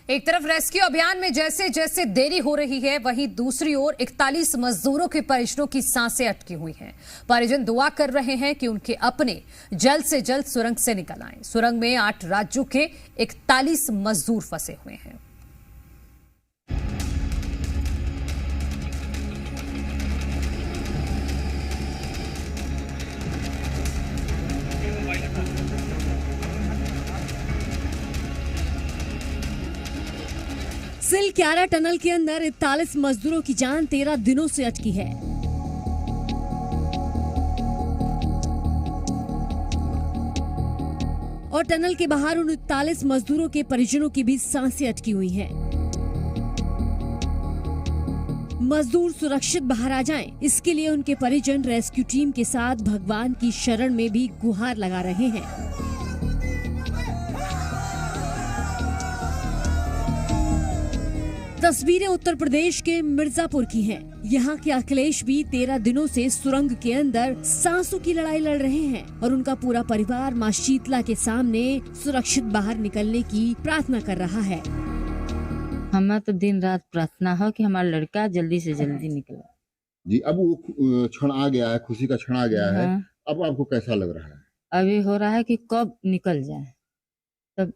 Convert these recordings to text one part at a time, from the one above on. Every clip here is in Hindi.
एक तरफ रेस्क्यू अभियान में जैसे जैसे देरी हो रही है, वहीं दूसरी ओर 41 मजदूरों के परिजनों की सांसें अटकी हुई हैं। परिजन दुआ कर रहे हैं कि उनके अपने जल्द से जल्द सुरंग से निकल आएं। सुरंग में 8 राज्यों के 41 मजदूर फंसे हुए हैं। सिलक्यारा टनल के अंदर 41 मजदूरों की जान 13 दिनों से अटकी है। और टनल के बाहर उन 41 मजदूरों के परिजनों की भी सांसें अटकी हुई हैं। मजदूर सुरक्षित बाहर आ जाएं, इसके लिए उनके परिजन रेस्क्यू टीम के साथ भगवान की शरण में भी गुहार लगा रहे हैं। तस्वीरें उत्तर प्रदेश के मिर्जापुर की हैं। यहाँ के अखिलेश भी 13 दिनों से सुरंग के अंदर सांसों की लड़ाई लड़ रहे हैं और उनका पूरा परिवार मां शीतला के सामने सुरक्षित बाहर निकलने की प्रार्थना कर रहा है। हमें तो दिन रात प्रार्थना है कि हमारा लड़का जल्दी से जल्दी निकले। जी, अब वो क्षण आ गया है, खुशी का क्षण आ गया है। अब आपको कैसा लग रहा है? अभी हो रहा है कि कब निकल जाए, तब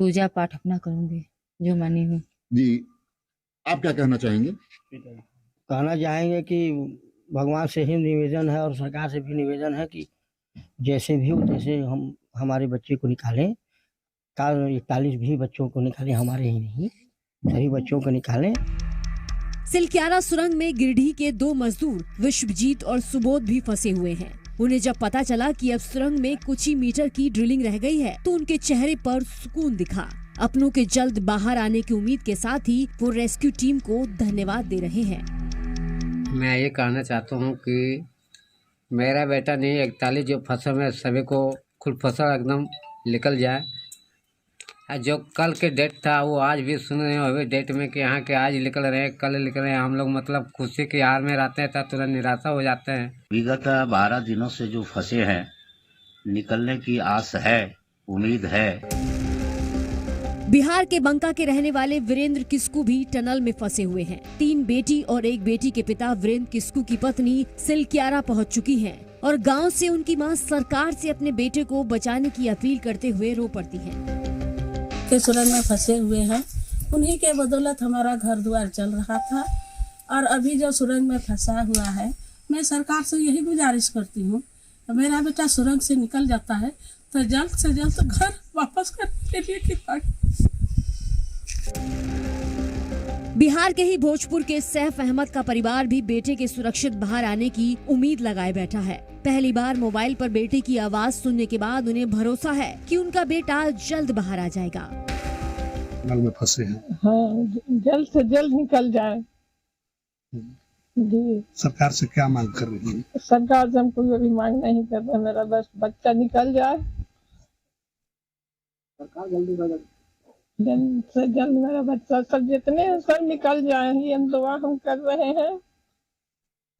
पूजा पाठ अपना करूंगी जो मानी हूँ। जी, आप क्या कहना चाहेंगे? कहना चाहेंगे कि भगवान से ही निवेदन है और सरकार से भी निवेदन है कि जैसे भी हो तैसे हम हमारे बच्चे को निकालें। 41 भी बच्चों को निकालें, हमारे ही नहीं, सभी बच्चों को निकालें। सिलक्यारा सुरंग में गिरिडीह के 2 मजदूर विश्वजीत और सुबोध भी फंसे हुए हैं। उन्हें जब पता चला कि अब सुरंग में कुछ ही मीटर की ड्रिलिंग रह गई है, तो उनके चेहरे पर सुकून दिखा। अपनों के जल्द बाहर आने की उम्मीद के साथ ही वो रेस्क्यू टीम को धन्यवाद दे रहे हैं। मैं ये कहना चाहता हूँ कि मेरा बेटा नहीं, 41 जो फंसे में सभी को खुद फंसा एकदम निकल जाए। जो कल के डेट था वो आज भी सुन रहे हो अभी डेट में कि यहाँ के आज निकल रहे हैं, कल निकल रहे हैं। हम लोग मतलब खुशी के हार में रहते हैं तो तुरंत निराशा हो जाते हैं। विगत 12 दिनों से जो फंसे हैं, निकलने की आस है, उम्मीद है। बिहार के बंका के रहने वाले वीरेंद्र किस्कू भी टनल में फंसे हुए हैं। 3 बेटी और 1 बेटी के पिता वीरेंद्र किस्कू की पत्नी सिलक्यारा पहुंच चुकी हैं और गांव से उनकी मां सरकार से अपने बेटे को बचाने की अपील करते हुए रो पड़ती हैं। के सुरंग में फंसे हुए हैं, उन्हीं के बदौलत हमारा घर द्वार चल रहा था और अभी जो सुरंग में फंसा हुआ है, मैं सरकार से यही गुजारिश करती हूँ, मेरा बेटा सुरंग से निकल जाता है तो जल्द से जल्द घर वापस करने के लिए कृपा। बिहार के ही भोजपुर के सैफ अहमद का परिवार भी बेटे के सुरक्षित बाहर आने की उम्मीद लगाए बैठा है। पहली बार मोबाइल पर बेटे की आवाज सुनने के बाद उन्हें भरोसा है कि उनका बेटा जल्द बाहर आ जाएगा। टनल में फंसे हैं। हाँ, जल्द से जल्द निकल जाए। जी, सरकार से क्या मांग कर रही है? सरकार से हम कोई अभी मांग नहीं कर रहे, मेरा बस बच्चा निकल जाए। सरकार जल्द से जल्द मेरा बच्चा सब जितने सब निकल जाए, ये दुआ हम कर रहे हैं।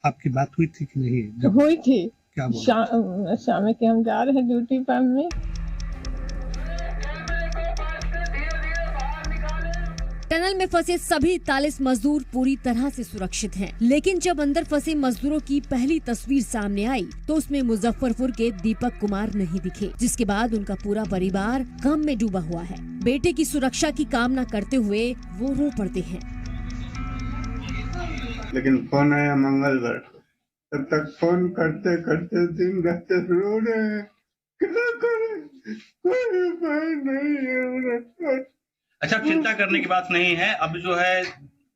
आपकी बात हुई थी कि नहीं? हुई थी। क्या बोला? शाम के हम जा रहे हैं ड्यूटी पर में। टनल में फंसे सभी 41 मजदूर पूरी तरह से सुरक्षित हैं। लेकिन जब अंदर फंसे मजदूरों की पहली तस्वीर सामने आई तो उसमें मुजफ्फरपुर के दीपक कुमार नहीं दिखे, जिसके बाद उनका पूरा परिवार गम में डूबा हुआ है। बेटे की सुरक्षा की कामना करते हुए वो रो पड़ते हैं। लेकिन फोन आया मंगलवार, तब तक फोन करते करते दिन रात रो रहे हैं। क्या करें, कोई उपाय नहीं है। अच्छा, चिंता करने की बात नहीं है। अब जो है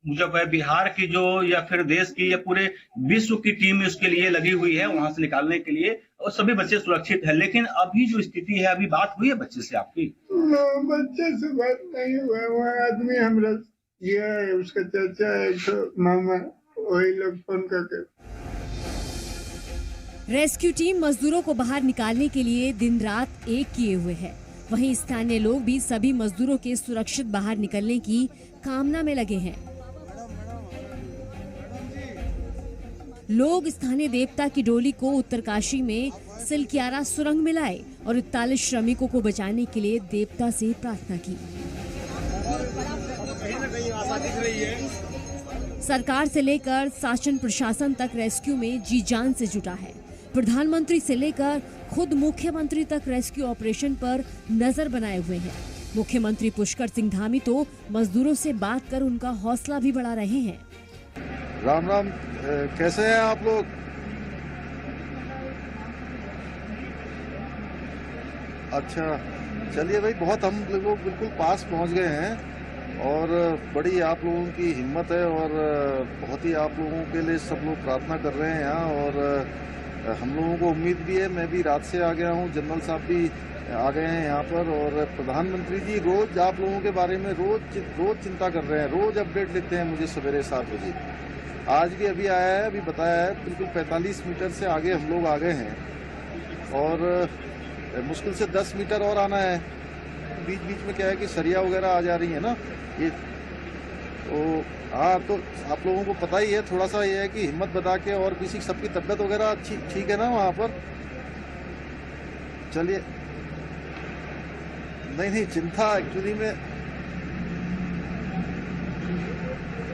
जब है बिहार की जो या फिर देश की या पूरे विश्व की टीम उसके लिए लगी हुई है वहां से निकालने के लिए, और सभी बच्चे सुरक्षित है। लेकिन अभी जो स्थिति है, अभी बात हुई है बच्चे से आपकी? बच्चे से बात नहीं हुआ। वहाँ आदमी हमरा ये उसका चाचा है तो मामा, वही लोग फोन करके। रेस्क्यू टीम मजदूरों को बाहर निकालने के लिए दिन रात एक किए हुए है। वहीं स्थानीय लोग भी सभी मजदूरों के सुरक्षित बाहर निकलने की कामना में लगे हैं। लोग स्थानीय देवता की डोली को उत्तरकाशी में सिलक्यारा सुरंग में लाए और 41 श्रमिकों को बचाने के लिए देवता से प्रार्थना की। नहीं आशा दिख रही है। सरकार से लेकर शासन प्रशासन तक रेस्क्यू में जी जान से जुटा है। प्रधानमंत्री से लेकर खुद मुख्यमंत्री तक रेस्क्यू ऑपरेशन पर नजर बनाए हुए हैं। मुख्यमंत्री पुष्कर सिंह धामी तो मजदूरों से बात कर उनका हौसला भी बढ़ा रहे हैं। राम राम, कैसे हैं आप लोग? अच्छा, चलिए भाई, बहुत हम लोग बिल्कुल पास पहुंच गए हैं और बड़ी आप लोगों की हिम्मत है और बहुत ही आप लोगों के लिए सब लोग प्रार्थना कर रहे हैं यहाँ। और हम लोगों को उम्मीद भी है, मैं भी रात से आ गया हूँ, जनरल साहब भी आ गए हैं यहाँ पर और प्रधानमंत्री जी रोज आप लोगों के बारे में रोज चिंता कर रहे हैं, रोज अपडेट लेते हैं मुझे सवेरे 7 बजे। आज भी अभी आया है, अभी बताया है, बिल्कुल 45 मीटर से आगे हम लोग आ गए हैं और मुश्किल से 10 मीटर और आना है। बीच बीच में क्या है कि सरिया वगैरह आ जा रही है ना ये, तो हाँ, तो आप लोगों को पता ही है, थोड़ा सा ये है कि हिम्मत बता के, और किसी सबकी तबीयत वगैरह अच्छी ठीक है ना वहाँ पर? चलिए, नहीं चिंता एक्चुअली में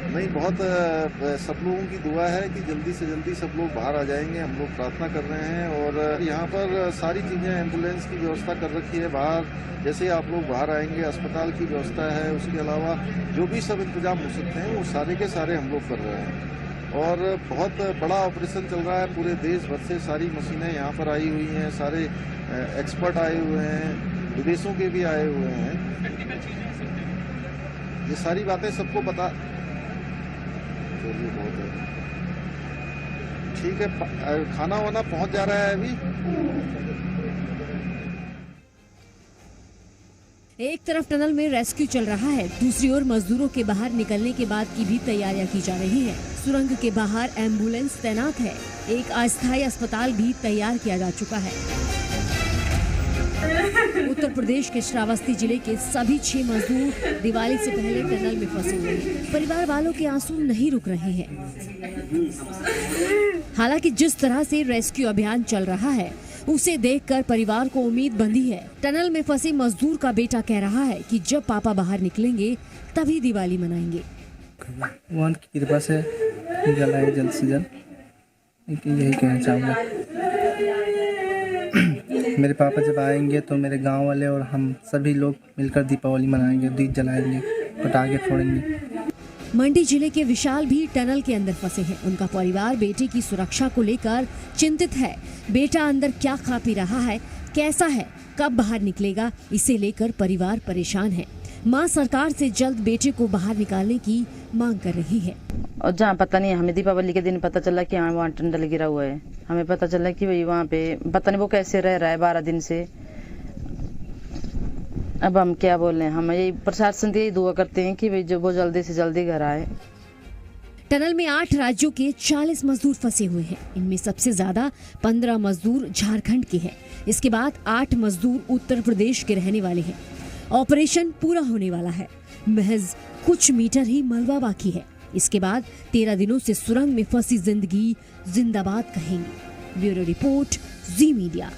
नहीं, बहुत सब लोगों की दुआ है कि जल्दी से जल्दी सब लोग बाहर आ जाएंगे। हम लोग प्रार्थना कर रहे हैं और यहाँ पर सारी चीज़ें, एम्बुलेंस की व्यवस्था कर रखी है बाहर, जैसे आप लोग बाहर आएंगे अस्पताल की व्यवस्था है, उसके अलावा जो भी सब इंतजाम हो सकते हैं वो सारे के सारे हम लोग कर रहे हैं। और बहुत बड़ा ऑपरेशन चल रहा है, पूरे देश भर से सारी मशीनें यहाँ पर आई हुई हैं, सारे एक्सपर्ट आए हुए हैं, विदेशों के भी आए हुए हैं। ये सारी बातें सबको पता, चलिए बहुत है, ठीक है, खाना वाना पहुंच जा रहा है अभी। एक तरफ टनल में रेस्क्यू चल रहा है, दूसरी ओर मजदूरों के बाहर निकलने के बाद की भी तैयारियां की जा रही हैं। सुरंग के बाहर एम्बुलेंस तैनात है, एक अस्थायी अस्पताल भी तैयार किया जा चुका है। उत्तर प्रदेश के श्रावस्ती जिले के सभी 6 मजदूर दिवाली से पहले टनल में फंसे हुए हैं। परिवार वालों के आंसू नहीं रुक रहे हैं। हालांकि जिस तरह से रेस्क्यू अभियान चल रहा है उसे देखकर परिवार को उम्मीद बंधी है। टनल में फंसे मजदूर का बेटा कह रहा है कि जब पापा बाहर निकलेंगे तभी दिवाली मनाएंगे। भगवान की कृपा से जलाए जल्द से जल्द, यही कहना चाहूँगा। मेरे पापा जब आएंगे तो मेरे गांव वाले और हम सभी लोग मिलकर दीपावली मनाएंगे, दीप जलाएंगे, पटाखे फोड़ेंगे। मंडी जिले के विशाल भी टनल के अंदर फंसे हैं। उनका परिवार बेटे की सुरक्षा को लेकर चिंतित है। बेटा अंदर क्या खा पी रहा है, कैसा है, कब बाहर निकलेगा, इसे लेकर परिवार परेशान है। मां सरकार से जल्द बेटे को बाहर निकालने की मांग कर रही है। और जहाँ पता नहीं, हमें दीपावली के दिन पता चला कि वहाँ टंडल गिरा हुआ है। हमें पता चला कि भाई वहाँ पे पता नहीं वो कैसे रह रहा है 12 दिन से। अब हम क्या बोल रहे हैं, हम यही प्रशासन से यही दुआ करते हैं कि भाई जो वो जल्दी से जल्दी घर आए। टनल में 8 राज्यों के 40 मजदूर फंसे हुए हैं। इनमें सबसे ज्यादा 15 मजदूर झारखंड के हैं। इसके बाद 8 मजदूर उत्तर प्रदेश के रहने वाले हैं। ऑपरेशन पूरा होने वाला है, महज कुछ मीटर ही मलबा बाकी है। इसके बाद 13 दिनों से सुरंग में फंसी जिंदगी जिंदाबाद कहेंगे। ब्यूरो रिपोर्ट, जी मीडिया।